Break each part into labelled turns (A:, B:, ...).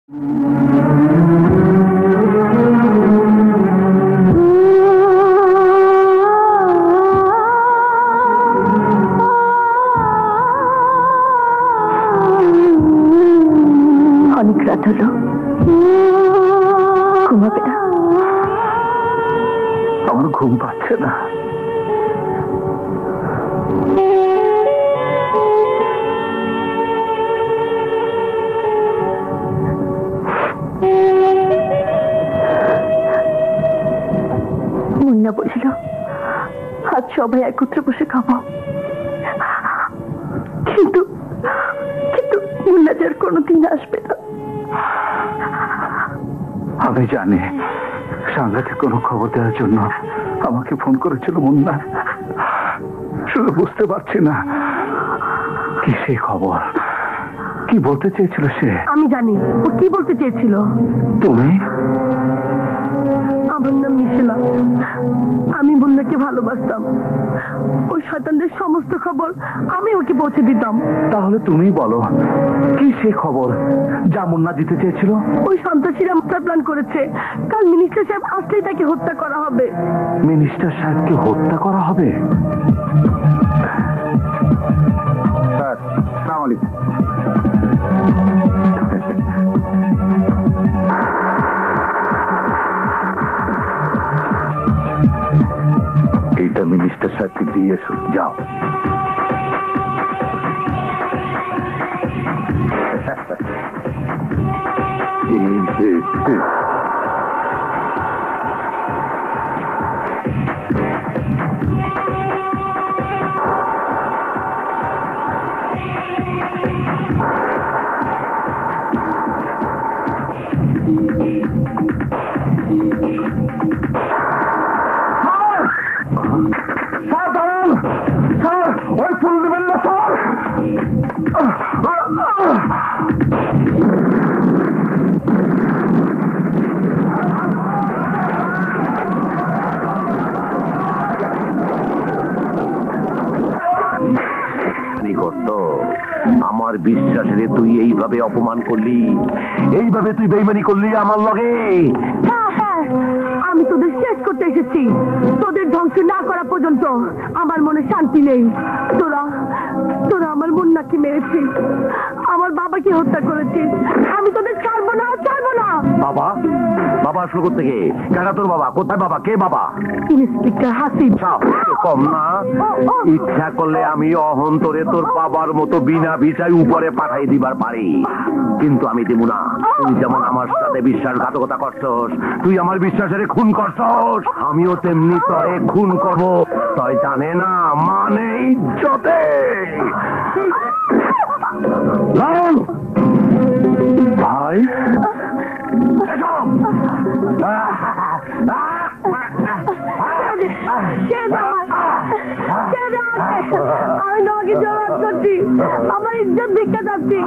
A: অনেক রাত হলো, ঘুমাবে না?
B: আমার ঘুম পাচ্ছে না।
A: মুন্না বলছিল আজ সবাই একত্রে বসে খাবো, কিন্তু কিন্তু মুন্না যে আর কোনোদিন আসবে না।
B: আমি জানি সাংঘাতিক কোনো খবর দেওয়ার জন্য আমাকে ফোন করেছিল মুন্না, শুধু বুঝতে পারছি না কি সেই খবর, কি বলতে চেয়েছিল সে।
A: আমি জানি ও কি বলতে চেয়েছিল।
B: তুমি?
A: আমার নাম মিশেলা, আমি মুন্নাকে ভালোবাসতাম। ওই শয়তানদের সমস্ত খবর আমি ওকে পৌঁছে দিতাম।
B: তাহলে তুমি বলো কি সেই খবর যা মুন্না দিতে চেয়েছিল?
A: ওই সন্ত্রাসীরা মাস্টার প্ল্যান করেছে, কাল মিনিস্টার সাহেব আসলেই তাকে হত্যা করা হবে।
B: মিনিস্টার সাহেবকে হত্যা করা হবে? স্যার, আসসালামু আলাইকুম। এইটা মিনিস্টার সাহেবকে দিয়ে এসো, যাও। স্যার দাঁড়ান, স্যার ওই ফুল দেবেন না স্যার। আমার বিশ্বাসে তুই এইভাবে অপমান করলি, এইভাবে তুই বেইমানি করলি আমার লগে।
A: আমি তোদের শেষ করতে এসেছি, তোদের ধ্বংস না করা পর্যন্ত আমার মনে শান্তি নেই। তোরা তোরা আমার মুন্নাকে মেরেছিস, আমার বাবাকে হত্যা করেছিস, আমি তোদের ছাড়বো না, ছাড়বো না।
B: বাবা? বাবা শুরু থেকে কেন? তোর বাবা কোথায়? বাবা কে? বাবা
A: ইন্সপেক্টর হাসিব।
B: কম না, ইচ্ছা করলে আমি অহন্তরে তোর বাবার মতো বিনা ভিসায় উপরে পাঠাই দিবার পারি, কিন্তু আমি দিব না। তুই যেমন আমার সাথে বিশ্বাসঘাতকতা করছস, তুই আমার বিশ্বাসের খুন করছস, আমিও তেমনি তরে খুন করব। তাই জানে না মানে ইজ্জতে। ভাই
A: আমি তোমাকে জবাব করছি, আমার ইজ্জত ভিক্ষা যাচ্ছি,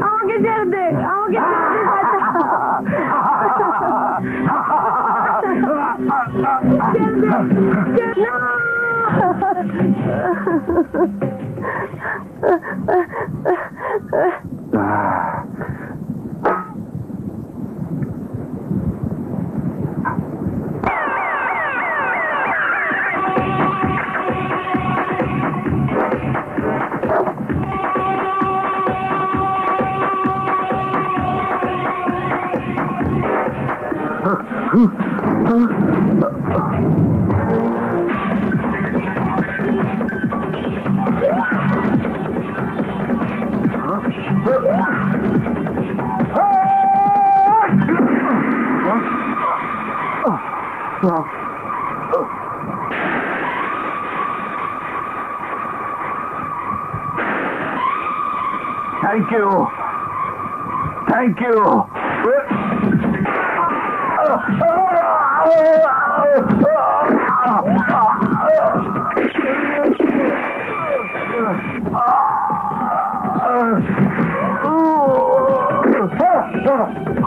A: আমাকে ছেড়ে দে, আমাকে
B: Thank you. Thank you.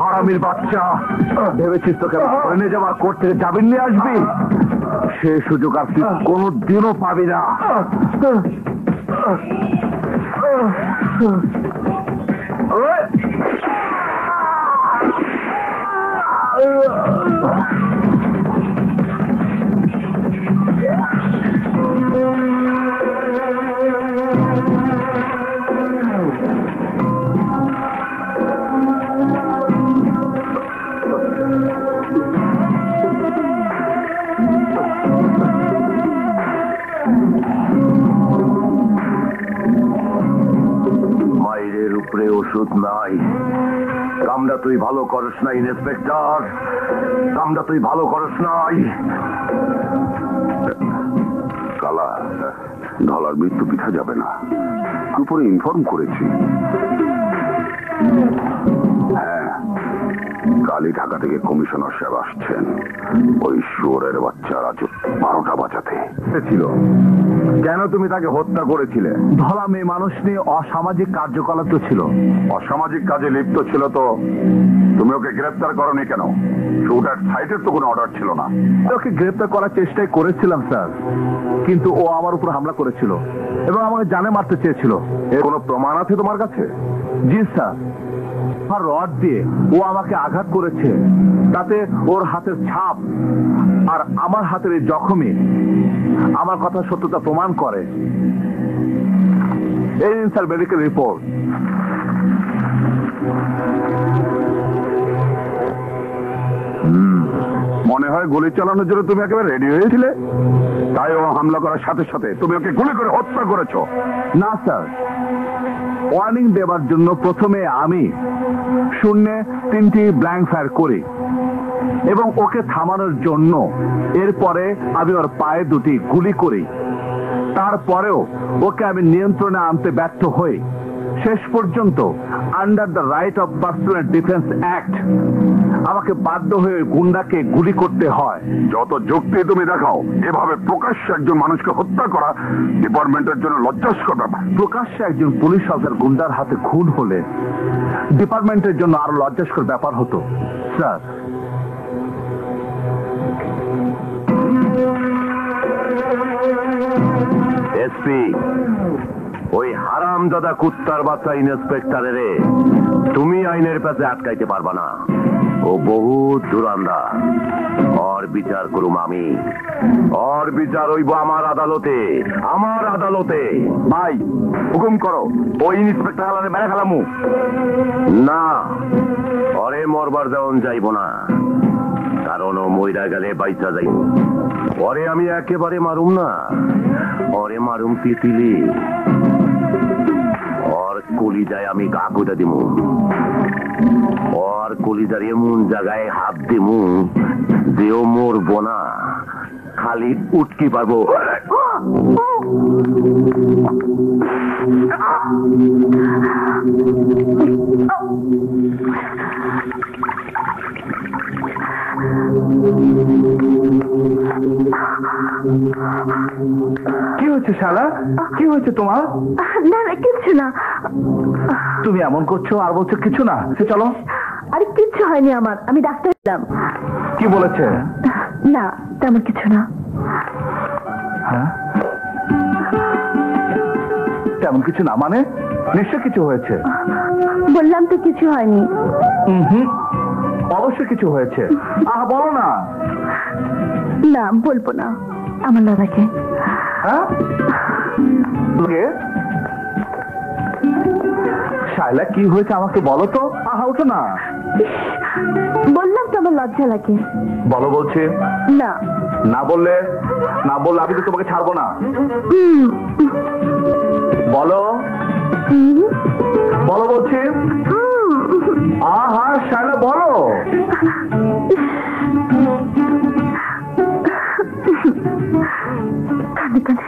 B: হারামির বাচ্চা, ভেবেছিস তোকে ট্রেনে যাওয়ার কোর্ট থেকে জামিন নিয়ে আসবি? সে সুযোগ আর তুই কোনোদিনও পাবি না। এর উপরে ওষুধ নাই। কামটা তুই ভালো করস নাই ইন্সপেক্টর, কামটা তুই ভালো করস নাই।
C: কালা, ধলার মৃত্যু পিঠা যাবে না, উপরে ইনফর্ম করেছি। হ্যাঁ, কালি ঢাকা থেকে কমিশনার সাহেব আসছেন ওই শুয়োরের বাচ্চা রাজু 12টা বাজাতে
B: ছিল। কেন তুমি তাকে হত্যা করেছিলে?
D: ধলা মেয়ে মানুষ নিয়ে অসামাজিক কার্যকলাপ তো ছিল।
C: অসামাজিক কাজে লিপ্ত ছিল তো তুমি ওকে গ্রেফতার করনি কেন? শুটার সাইটের তো কোনো অর্ডার ছিল না।
D: ওকে গ্রেফতার করার চেষ্টাই করেছিলাম স্যার, কিন্তু ও আমার উপর হামলা করেছিল এবং আমাকে জানে মারতে চেয়েছিল।
C: এর কোনো প্রমাণ আছে তোমার কাছে?
D: জি স্যার, আর রড দিয়ে ও আমাকে আঘাত করেছে, তাতে ওর হাতের ছাপ আর আমার হাতের এই জখমে আমার কথা সত্যতা প্রমাণ করে। এই নিন স্যার মেডিকেল রিপোর্ট।
C: মনে হয় গুলি চালানোর জন্য তুমি একেবারে রেডি হয়েছিলে, তাই ও হামলা করার সাথে সাথে তুমি ওকে গুলি করে হত্যা করেছো।
D: না স্যার, ওয়ার্নিং দেবার জন্য প্রথমে আমি শূন্যে 3টি ব্ল্যাঙ্ক ফায়ার করি এবং ওকে থামানোর জন্য এরপরে আমি ওর পায়ে 2টি গুলি করি। তারপরেও ওকে আমি নিয়ন্ত্রণে আনতে ব্যর্থ হই। শেষ পর্যন্ত under the right of personal defence act আমাকে বাধ্য হয়ে গুন্ডাকে গুলি করতে হয়।
C: যত যুক্তি তুমি দেখাও, এভাবে প্রকাশ্যে একজন মানুষকে হত্যা করা ডিপার্টমেন্টের জন্য লজ্জাস্কর ব্যাপার।
D: প্রকাশ্যে একজন পুলিশ অফিসার গুন্ডার হাতে খুন হলে ডিপার্টমেন্টের জন্য আরো লজ্জাস্কর ব্যাপার হতো স্যার।
B: এসপি, ওই হারামজাদা কুত্তার বাচ্চা ইন্সপেক্টরের তুমি আইনের কাছে আটকাইতে পারবা না। ও বহুত দুরান্দা। ওর বিচার করুম আমি, ওর বিচার হইব আমার আদালতে, আমার আদালতে।
C: ভাই হুকুম করো, ওই ইন্সপেক্টর হালারে মেরে ফেলামু।
B: না, ওরে মরবার দেওয়ান যাইব না, কারণ ও মইরা গেলে বাইচা যাইব। ওরে আমি একেবারে মারুম না, ওরে মারুম তিতিলি। ওর কলিজায় আমি কাকুটা দিমু, ওর কলিজার এমন জায়গায় হাত দিমু যে ও মরবো না, খালি উটকি পারবো।
D: কি হয়েছে শালা? কি হয়েছে তোমার?
A: না না, কিচ্ছু না।
D: তুমি এমন করছো আর বলছো কিছু না। সে চলো।
A: আরে কিচ্ছু হয়নি আমার, আমি ডাক্তার এলাম।
D: কি বলেছে?
A: না, তেমন কিছু না।
D: হ্যাঁ, তেমন কিছু না মানে? নিশ্চয় কিছু হয়েছে।
A: বললাম তো কিছু হয়নি।
D: অবশ্যই কিছু হয়েছে। বলো না।
A: না, বলবো না। আমার দাদাকে।
D: হ্যাঁ, শায়লা কি হয়েছে আমাকে বলো তো। ওঠো না।
A: বললাম তো আমার লজ্জা লাগে।
D: বলো বলছি।
A: না।
D: না বললে আমি তো তোমাকে ছাড়বো না। বলো বলো বলছি। শায়লা বলো।
A: কানে কানে।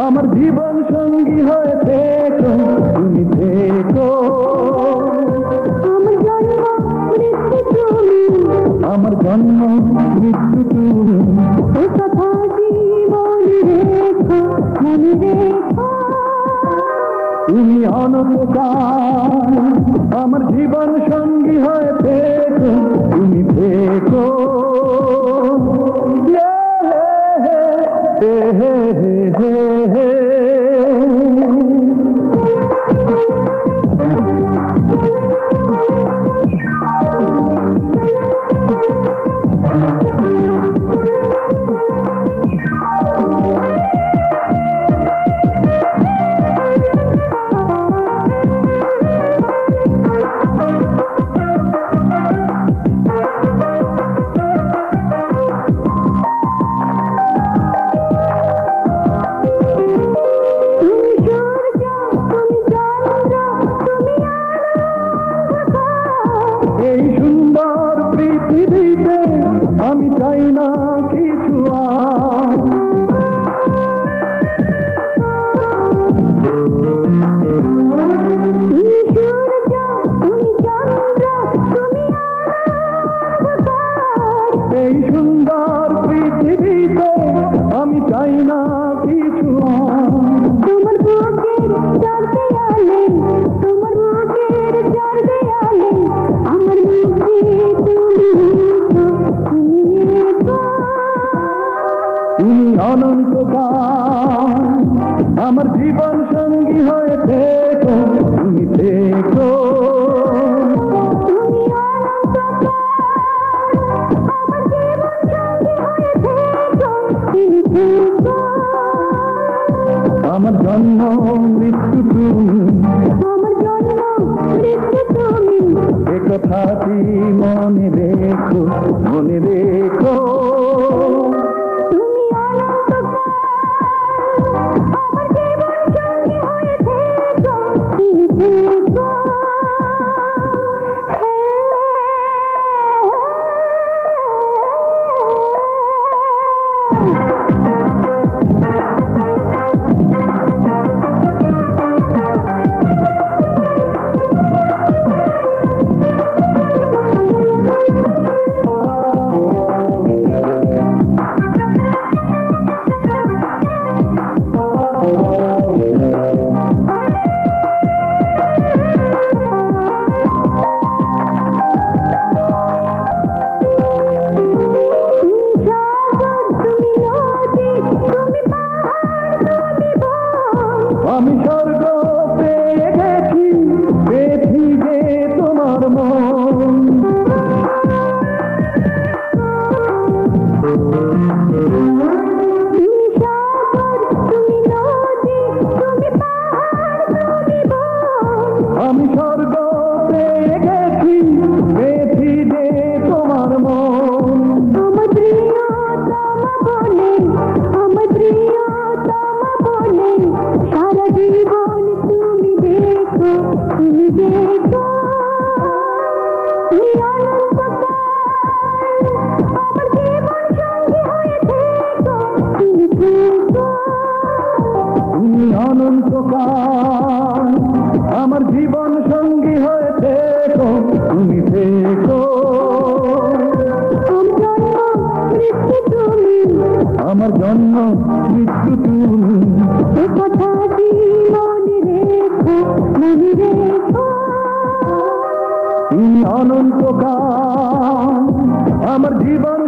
D: আমার জীবন সঙ্গী হয়ে থেকো, তুমি থেকো। আমার জন্ম মৃত্যু তুমি, কথা জীবনে রেখো, মনে রেখো। তুমি অনন্তকাল আমার জীবন সঙ্গী হয়ে থেকো। থেকো তুমি থেকো এই সুন্দর পৃথিবীতে আমি চাই না কিছু আর। এই সুন্দর পৃথিবীতে আমি চাই না কিছু আর।
A: তোমার বুকের চার দেয়ালে, তোমার বুকের চার দেয়ালে আমার মুখে তুমি এসো।
D: তুমি অনন্তকাল আমার জীবন সঙ্গী হয়ে থেকো তুমি থেকো।
A: তুমি অনন্তকাল আমার জীবন সঙ্গী হয়ে থেকো, তুমি থেকো।
D: আমার জন্ম মৃত্যু তুমি,
A: আমার জন্ম মৃত্যু তুমি,
D: এ কথাটি মনে রেখো মনে রেখো।
A: তুমি অনন্তকাল আমার জীবন সঙ্গী হয়ে থেকো, তুমি থেকো।
D: আমি স্বর্গ পেয়ে গেছি পেয়েছি যে তোমার মন। আমি স্বর্গ পেয়ে গেছি পেয়েছি যে তোমার মন।
A: আমার প্রিয়তমা বলে, আমার প্রিয়তমা বলে, সারা জীবন তুমি দেখো, তুমি দেখো। তুমি অনন্তকাল আমার জীবন সঙ্গী হয়ে থেকো, তুমি থেকো।
D: তুমি অনন্তকাল আমার জীবন সঙ্গী হয়ে থেকো তুমি থেকো। আমার জন্ম মৃত্যু তুমি,
A: এ কথাটি মনে রেখো, মনে রেখো।
D: তুমি অনন্তকাল আমার জীবন